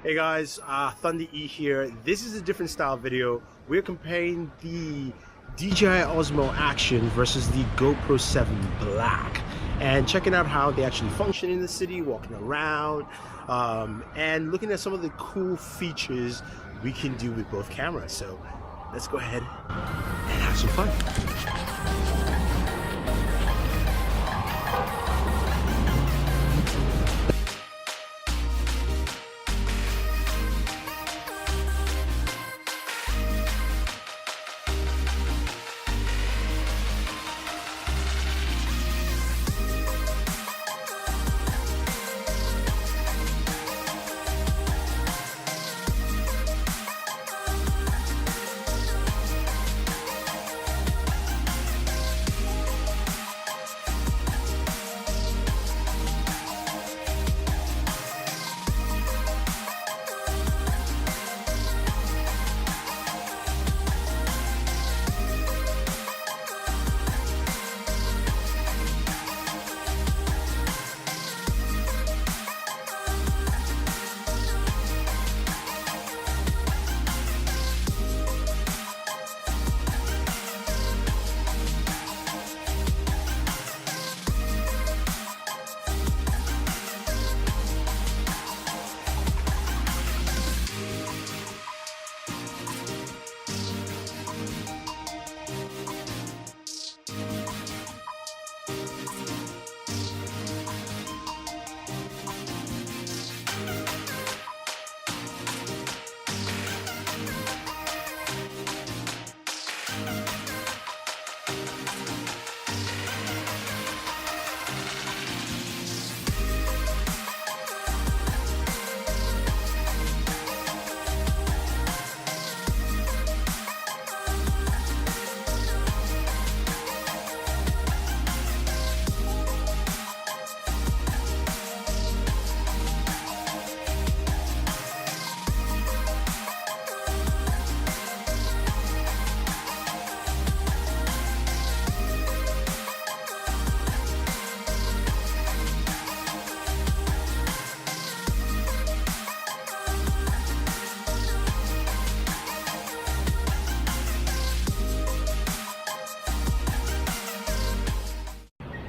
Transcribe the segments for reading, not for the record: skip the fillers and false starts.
Hey guys, Thunder E here. This is a different style video. We're comparing the DJI Osmo Action versus the GoPro 7 Black and checking out how they actually function in the city, walking around, and looking at some of the cool features we can do with both cameras. So let's go ahead and have some fun.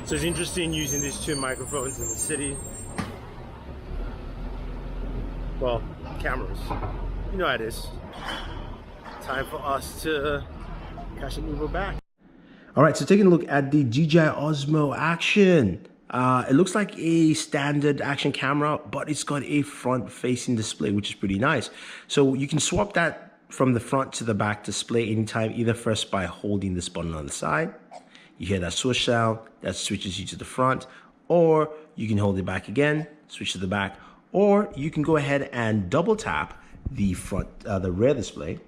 So it's interesting using these two microphones in the city. Well, cameras. You know how it is. Time for us to catch an Uber back. All right, so taking a look at the DJI Osmo Action. It looks like a standard action camera, but it's got a front-facing display, which is pretty nice. So you can swap that from the front to the back display anytime, either first by holding this button on the side. You hear that swoosh sound, that switches you to the front, or you can hold it back again, switch to the back, or you can go ahead and double tap the front, the rear display,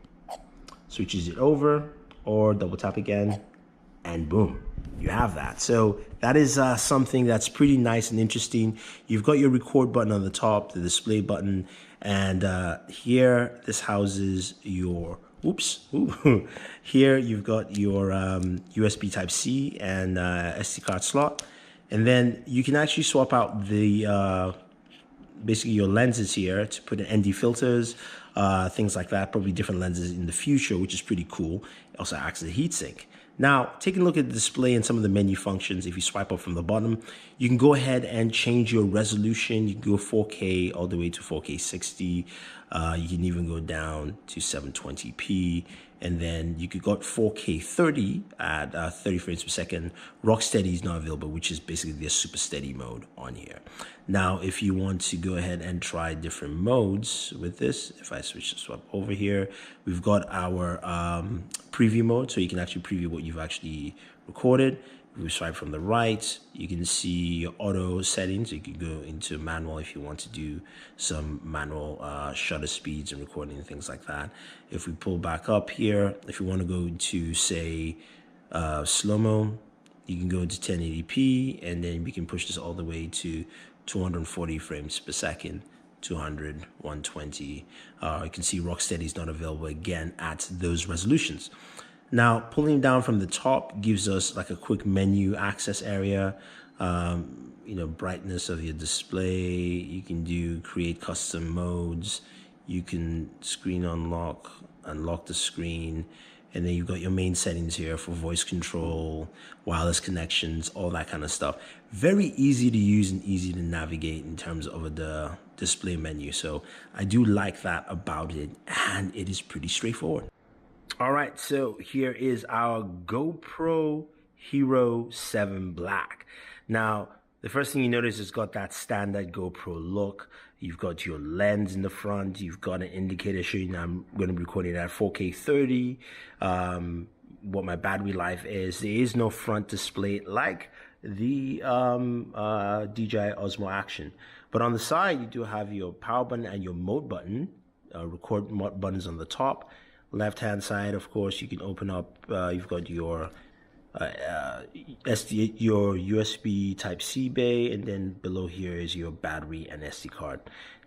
switches it over, or double tap again, and boom, you have that. So that is something that's pretty nice and interesting. You've got your record button on the top, the display button, and here this houses your here you've got your USB Type-C and SD card slot, and then you can actually swap out the basically your lenses here to put in ND filters, things like that, probably different lenses in the future, which is pretty cool. It also acts as a heatsink. Now, taking a look at the display and some of the menu functions, if you swipe up from the bottom, you can go ahead and change your resolution. You can go 4K all the way to 4K 60. You can even go down to 720p. And then you could go 4K 30 at 30 frames per second. Rocksteady is not available, which is basically the super steady mode on here. Now, if you want to go ahead and try different modes with this, if I switch to swap over here, we've got our preview mode, so you can actually preview what you've actually recorded. If we swipe from the right, you can see your auto settings. You can go into manual if you want to do some manual shutter speeds and recording and things like that. If we pull back up here, if you want to go to, say, slow-mo, you can go into 1080p, and then we can push this all the way to 240 frames per second, 200, 120. You can see Rocksteady is not available again at those resolutions. Now, pulling down from the top gives us like a quick menu access area, brightness of your display. You can do create custom modes. you can screen unlock the screen, and then you've got your main settings here for voice control, wireless connections, all that kind of stuff. Very easy to use and easy to navigate in terms of the display menu. So I do like that about it, and it is pretty straightforward. All right, so here is our GoPro Hero 7 Black. Now, the first thing you notice, it's got that standard GoPro look. You've got your lens in the front. You've got an indicator showing that I'm going to be recording at 4K 30. What my battery life is. There is no front display like the DJI Osmo Action. But on the side, you do have your power button and your mode button. Record buttons on the top. Left hand side, of course, you can open up. You've got your your USB Type-C bay, and then below here is your battery and SD card.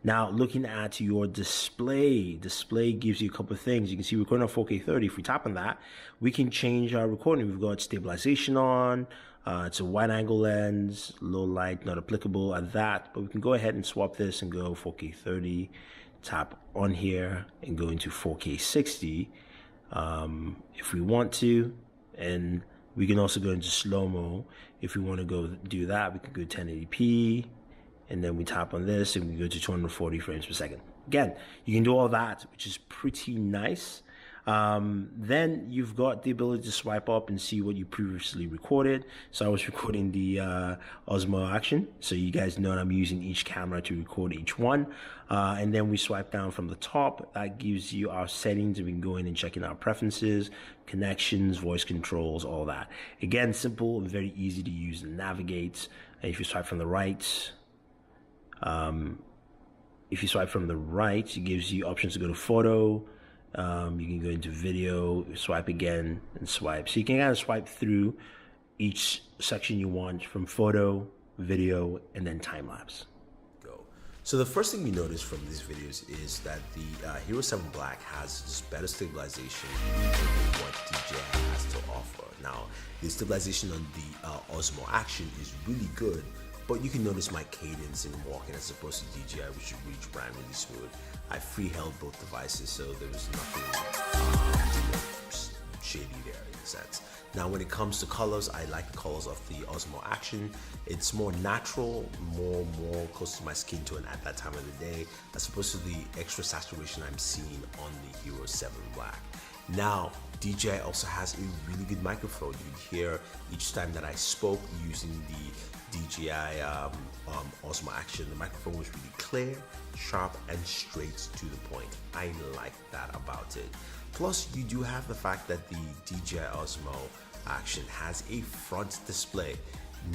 Now, looking at your display gives you a couple of things. You can see we're recording on 4K 30. If we tap on that, we can change our recording. We've got stabilization on. It's a wide angle lens, low light, not applicable at that, but we can go ahead and swap this and go 4K 30. Tap on here and go into 4K 60 if we want to, and we can also go into slow-mo. If we want to go do that, we can go 1080p, and then we tap on this and we go to 240 frames per second. Again, you can do all that, which is pretty nice. Then you've got the ability to swipe up and see what you previously recorded. So I was recording the Osmo Action, so you guys know I'm using each camera to record each one. And then we swipe down from the top. That gives you our settings, and we can go in and check in our preferences, connections, voice controls, all that. Again, simple and very easy to use and navigate. And if you swipe from the right, it gives you options to go to photo. You can go into video, swipe again, and swipe. So you can kind of swipe through each section you want, from photo, video, and then time lapse. Go. So the first thing you notice from these videos is that the Hero 7 Black has just better stabilization than what DJI has to offer. Now, the stabilization on the Osmo Action is really good, but you can notice my cadence in walking as opposed to DJI, which ran really smooth. I free held both devices, so there was nothing shady there in a sense. Now, when it comes to colors, I like the colors of the Osmo Action. It's more natural, more close to my skin tone at that time of the day, as opposed to the extra saturation I'm seeing on the Hero 7 Black. Now, DJI also has a really good microphone. You'd hear each time that I spoke using the DJI Osmo Action, the microphone was really clear, sharp, and straight to the point. I like that about it. Plus, you do have the fact that the DJI Osmo Action has a front display.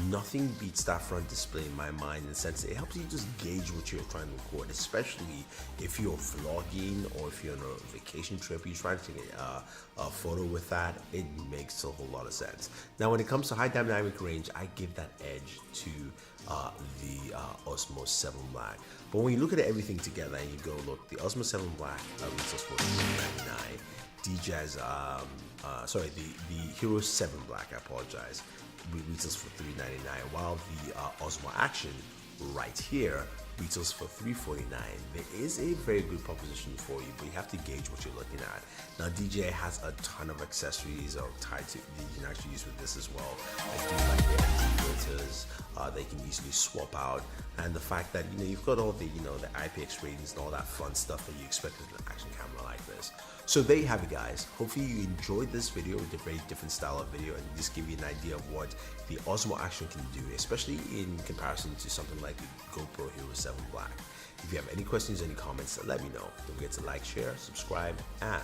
Nothing beats that front display in my mind, in the sense that it helps you just gauge what you're trying to record, especially if you're vlogging or if you're on a vacation trip, you're trying to take a photo with that. It makes a whole lot of sense. Now, when it comes to high dynamic range, I give that edge to the Osmo 7 Black. But when you look at everything together and you go, look, the Osmo 7 Black retails for $399. DJI's, the Hero 7 Black, I apologize, retails for $399, while the Osmo Action right here retails for $349. There is a very good proposition for you, but you have to gauge what you're looking at. Now, DJI has a ton of accessories tied to that you can actually use with this as well. I do like the ND filters. They can easily swap out, and the fact that you've got all the the IPX ratings and all that fun stuff that you expect with an action camera like this. So there you have it, guys. Hopefully you enjoyed this video with a very different style of video, and just give you an idea of what the Osmo Action can do, especially in comparison to something like the GoPro Hero 7 Black. If you have any questions, any comments, let me know. Don't forget to like, share, subscribe, and